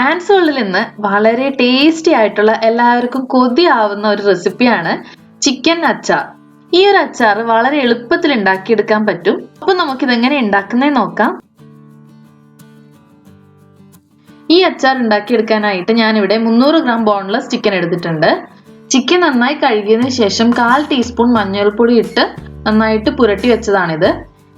ആൻഡ്സ് വേൾഡിൽ നിന്ന് വളരെ ടേസ്റ്റി ആയിട്ടുള്ള എല്ലാവർക്കും കൊതിയാവുന്ന ഒരു റെസിപ്പിയാണ് ചിക്കൻ അച്ചാർ. ഈ ഒരു അച്ചാർ വളരെ എളുപ്പത്തിൽ ഉണ്ടാക്കിയെടുക്കാൻ പറ്റും. അപ്പൊ നമുക്കിതെങ്ങനെ ഉണ്ടാക്കുന്നതെന്ന് നോക്കാം. ഈ അച്ചാർ ഉണ്ടാക്കിയെടുക്കാനായിട്ട് ഞാനിവിടെ 300 ഗ്രാം ബോൺലെസ് ചിക്കൻ എടുത്തിട്ടുണ്ട്. ചിക്കൻ നന്നായി കഴുകിയതിനു ശേഷം 1/4 ടീസ്പൂൺ മഞ്ഞൾപ്പൊടി ഇട്ട് നന്നായിട്ട് പുരട്ടി വെച്ചതാണിത്.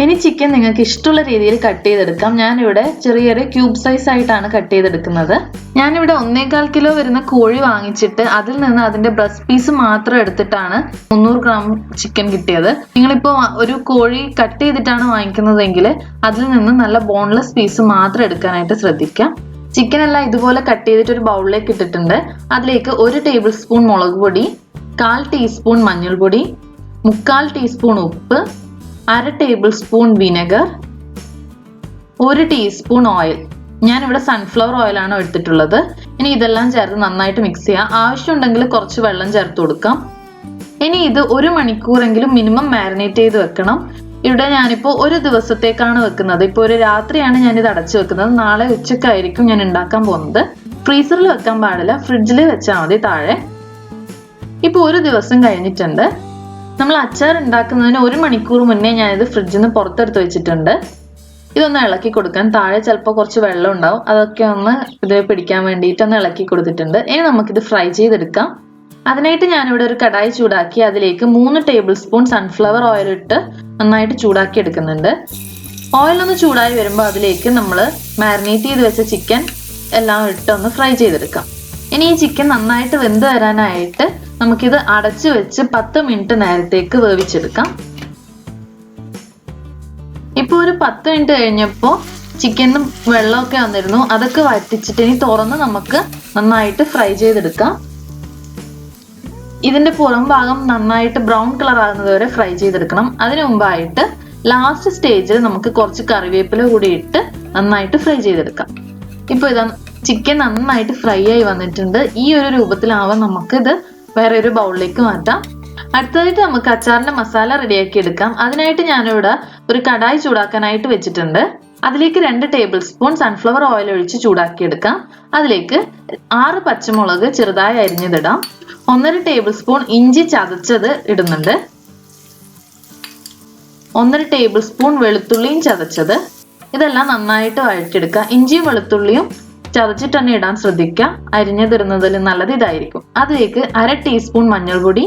ഇനി ചിക്കൻ നിങ്ങൾക്ക് ഇഷ്ടമുള്ള രീതിയിൽ കട്ട് ചെയ്തെടുക്കാം. ഞാനിവിടെ ചെറിയ ക്യൂബ് സൈസ് ആയിട്ടാണ് കട്ട് ചെയ്തെടുക്കുന്നത്. ഞാനിവിടെ 1.25 കിലോ വരുന്ന കോഴി വാങ്ങിച്ചിട്ട് അതിൽ നിന്ന് അതിന്റെ ബ്രസ്റ്റ് പീസ് മാത്രം എടുത്തിട്ടാണ് 300 ഗ്രാം ചിക്കൻ കിട്ടിയത്. നിങ്ങളിപ്പോ ഒരു കോഴി കട്ട് ചെയ്തിട്ടാണ് വാങ്ങിക്കുന്നതെങ്കിൽ അതിൽ നിന്ന് നല്ല ബോൺലെസ് പീസ് മാത്രം എടുക്കാനായിട്ട് ശ്രദ്ധിക്കാം. ചിക്കൻ എല്ലാം ഇതുപോലെ കട്ട് ചെയ്തിട്ട് ഒരു ബൗളിലേക്ക് ഇട്ടിട്ടുണ്ട്. അതിലേക്ക് 1 ടേബിൾ സ്പൂൺ മുളക് പൊടി, 1/4 ടീസ്പൂൺ മഞ്ഞൾപ്പൊടി, 3/4 ടീസ്പൂൺ ഉപ്പ്, 1/2 table spoon vinegar, 1 teaspoon oil. ഞാനിവിടെ സൺഫ്ലവർ ഓയിലാണ് എടുത്തിട്ടുള്ളത്. ഇനി ഇതെല്ലാം ചേർത്ത് നന്നായിട്ട് മിക്സ് ചെയ്യാം. ആവശ്യമുണ്ടെങ്കിൽ കുറച്ച് വെള്ളം ചേർത്ത് കൊടുക്കാം. ഇനി ഇത് 1 മണിക്കൂറെങ്കിലും മിനിമം മാരിനേറ്റ് ചെയ്ത് വെക്കണം. ഇവിടെ ഞാനിപ്പോൾ ഒരു ദിവസത്തേക്കാണ് വെക്കുന്നത്. ഇപ്പോൾ ഒരു രാത്രിയാണ് ഞാനിത് അടച്ചു വെക്കുന്നത്. നാളെ ഉച്ചക്കായിരിക്കും ഞാൻ ഉണ്ടാക്കാൻ പോകുന്നത്. ഫ്രീസറിൽ വെക്കാൻ പാടില്ല, ഫ്രിഡ്ജിൽ വെച്ചാൽ മതി താഴെ. ഇപ്പോൾ ഒരു ദിവസം കഴിഞ്ഞിട്ടുണ്ട്. നമ്മൾ അച്ചാർ ഉണ്ടാക്കുന്നതിന് 1 മണിക്കൂർ മുന്നേ ഞാനിത് ഫ്രിഡ്ജിൽ നിന്ന് പുറത്തെടുത്ത് വെച്ചിട്ടുണ്ട്. ഇതൊന്ന് ഇളക്കി കൊടുക്കാൻ. താഴെ ചിലപ്പോൾ കുറച്ച് വെള്ളം ഉണ്ടാവും, അതൊക്കെ ഒന്ന് ഇത് പിടിക്കാൻ വേണ്ടിയിട്ട് ഒന്ന് ഇളക്കി കൊടുത്തിട്ടുണ്ട്. ഇനി നമുക്കിത് ഫ്രൈ ചെയ്തെടുക്കാം. അതിനായിട്ട് ഞാനിവിടെ ഒരു കടായി ചൂടാക്കി അതിലേക്ക് 3 ടേബിൾ സ്പൂൺ സൺഫ്ലവർ ഓയിൽ ഇട്ട് നന്നായിട്ട് ചൂടാക്കി എടുക്കുന്നുണ്ട്. ഓയിൽ ഒന്ന് ചൂടായി വരുമ്പോൾ അതിലേക്ക് നമ്മൾ മാരിനേറ്റ് ചെയ്ത് വെച്ച ചിക്കൻ എല്ലാം ഇട്ട് ഒന്ന് ഫ്രൈ ചെയ്തെടുക്കാം. ഇനി ഈ ചിക്കൻ നന്നായിട്ട് വെന്ത് വരാനായിട്ട് നമുക്കിത് അടച്ചു വെച്ച് 10 മിനിറ്റ് നേരത്തേക്ക് വേവിച്ചെടുക്കാം. ഇപ്പോൾ ഒരു 10 മിനിറ്റ് കഴിഞ്ഞപ്പോൾ ചിക്കനും വെള്ളമൊക്കെ വന്നിരുന്നു. അതൊക്കെ വറ്റിച്ചിട്ട് ഇനി തുറന്ന് നമുക്ക് നന്നായിട്ട് ഫ്രൈ ചെയ്തെടുക്കാം. ഇതിന്റെ പുറം ഭാഗം നന്നായിട്ട് ബ്രൗൺ കളർ ആകുന്നത് വരെ ഫ്രൈ ചെയ്തെടുക്കണം. അതിനു മുമ്പായിട്ട് ലാസ്റ്റ് സ്റ്റേജിൽ നമുക്ക് കുറച്ച് കറിവേപ്പില കൂടി ഇട്ട് നന്നായിട്ട് ഫ്രൈ ചെയ്തെടുക്കാം. ഇപ്പോൾ ഇതാ ചിക്കൻ നന്നായിട്ട് ഫ്രൈ ആയി വന്നിട്ടുണ്ട്. ഈ ഒരു രൂപത്തിലാവാൻ നമുക്കിത് വേറെ ഒരു ബൗളിലേക്ക് മാറ്റാം. അടുത്തതായിട്ട് നമുക്ക് അച്ചാറിന്റെ മസാല റെഡിയാക്കി എടുക്കാം. അതിനായിട്ട് ഞാനിവിടെ ഒരു കടായി ചൂടാക്കാനായിട്ട് വെച്ചിട്ടുണ്ട്. അതിലേക്ക് 2 ടേബിൾ സ്പൂൺ സൺഫ്ലവർ ഓയിൽ ഒഴിച്ച് ചൂടാക്കി എടുക്കാം. അതിലേക്ക് 6 പച്ചമുളക് ചെറുതായി അരിഞ്ഞതിടാം. 1/2 ടേബിൾ സ്പൂൺ ഇഞ്ചി ചതച്ചത് ഇടുന്നുണ്ട്. 1/2 ടേബിൾ സ്പൂൺ വെളുത്തുള്ളിയും ചതച്ചത്. ഇതെല്ലാം നന്നായിട്ട് വഴറ്റിയെടുക്കുക. ഇഞ്ചിയും വെളുത്തുള്ളിയും ചതച്ചിട്ട് തന്നെ ഇടാൻ ശ്രദ്ധിക്കുക. അരിഞ്ഞതിടുന്നതിൽ നല്ലത് ഇതായിരിക്കും. അതിലേക്ക് 1/2 ടീസ്പൂൺ മഞ്ഞൾപ്പൊടി,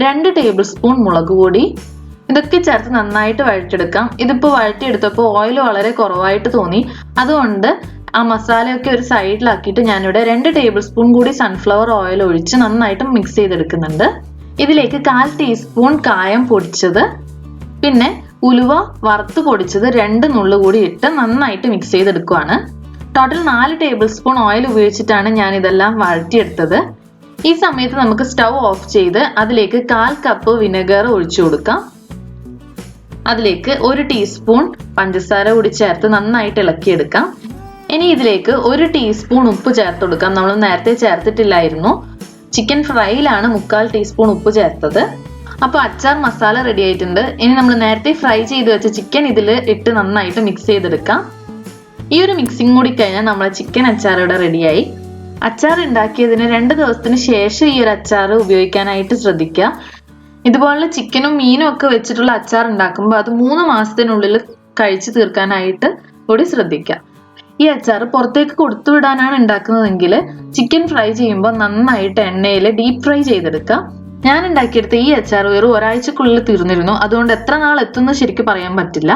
2 ടേബിൾ സ്പൂൺ മുളക് പൊടി, ഇതൊക്കെ ചേർത്ത് നന്നായിട്ട് വഴറ്റിയെടുക്കാം. ഇതിപ്പോൾ വഴറ്റിയെടുത്തപ്പോൾ ഓയിൽ വളരെ കുറവായിട്ട് തോന്നി. അതുകൊണ്ട് ആ മസാലയൊക്കെ ഒരു സൈഡിലാക്കിയിട്ട് ഞാനിവിടെ 2 ടേബിൾ സ്പൂൺ കൂടി സൺഫ്ലവർ ഓയിൽ ഒഴിച്ച് നന്നായിട്ട് മിക്സ് ചെയ്തെടുക്കുന്നുണ്ട്. ഇതിലേക്ക് 1/4 ടീസ്പൂൺ കായം പൊടിച്ചത്, പിന്നെ ഉലുവ വറുത്ത് പൊടിച്ചത് 2 നുള്ളു കൂടി ഇട്ട് നന്നായിട്ട് മിക്സ് ചെയ്തെടുക്കുവാണ്. ടോട്ടൽ 4 ടേബിൾ സ്പൂൺ ഓയിൽ ഉപയോഗിച്ചിട്ടാണ് ഞാൻ ഇതെല്ലാം വഴറ്റിയെടുത്തത്. ഈ സമയത്ത് നമുക്ക് സ്റ്റൗ ഓഫ് ചെയ്ത് അതിലേക്ക് 1/4 കപ്പ് വിനെഗർ ഒഴിച്ചു കൊടുക്കാം. അതിലേക്ക് 1 ടീസ്പൂൺ പഞ്ചസാര കൂടി ചേർത്ത് നന്നായിട്ട് ഇളക്കിയെടുക്കാം. ഇനി ഇതിലേക്ക് 1 ടീസ്പൂൺ ഉപ്പ് ചേർത്ത് കൊടുക്കാം. നമ്മൾ നേരത്തെ ചേർത്തിട്ടില്ലായിരുന്നു. ചിക്കൻ ഫ്രൈയിലാണ് 3/4 ടീസ്പൂൺ ഉപ്പ് ചേർത്തത്. അപ്പോൾ അച്ചാർ മസാല റെഡി ആയിട്ടുണ്ട്. ഇനി നമ്മൾ നേരത്തെ ഫ്രൈ ചെയ്ത് വെച്ച ചിക്കൻ ഇതിൽ ഇട്ട് നന്നായിട്ട് മിക്സ് ചെയ്തെടുക്കാം. ഈ ഒരു മിക്സിംഗ് കൂടി കഴിഞ്ഞാൽ നമ്മളെ ചിക്കൻ അച്ചാർ ഇവിടെ റെഡിയായി. അച്ചാർ ഉണ്ടാക്കിയതിന് 2 ദിവസത്തിന് ശേഷം ഈ ഒരു അച്ചാർ ഉപയോഗിക്കാനായിട്ട് ശ്രദ്ധിക്കുക. ഇതുപോലെ ചിക്കനും മീനും ഒക്കെ വെച്ചിട്ടുള്ള അച്ചാർ ഉണ്ടാക്കുമ്പോൾ അത് 3 മാസത്തിനുള്ളിൽ കഴിച്ചു തീർക്കാനായിട്ട് കൂടി ശ്രദ്ധിക്കുക. ഈ അച്ചാർ പുറത്തേക്ക് കൊടുത്തുവിടാനാണ് ഉണ്ടാക്കുന്നതെങ്കിൽ ചിക്കൻ ഫ്രൈ ചെയ്യുമ്പോൾ നന്നായിട്ട് എണ്ണയിൽ ഡീപ്പ് ഫ്രൈ ചെയ്തെടുക്കാം. ഞാൻ ഉണ്ടാക്കിയെടുത്ത ഈ അച്ചാർ വെറും ഒരാഴ്ചക്കുള്ളിൽ തീർന്നിരുന്നു. അതുകൊണ്ട് എത്ര നാൾ എത്തുമെന്ന് ശരിക്കും പറയാൻ പറ്റില്ല.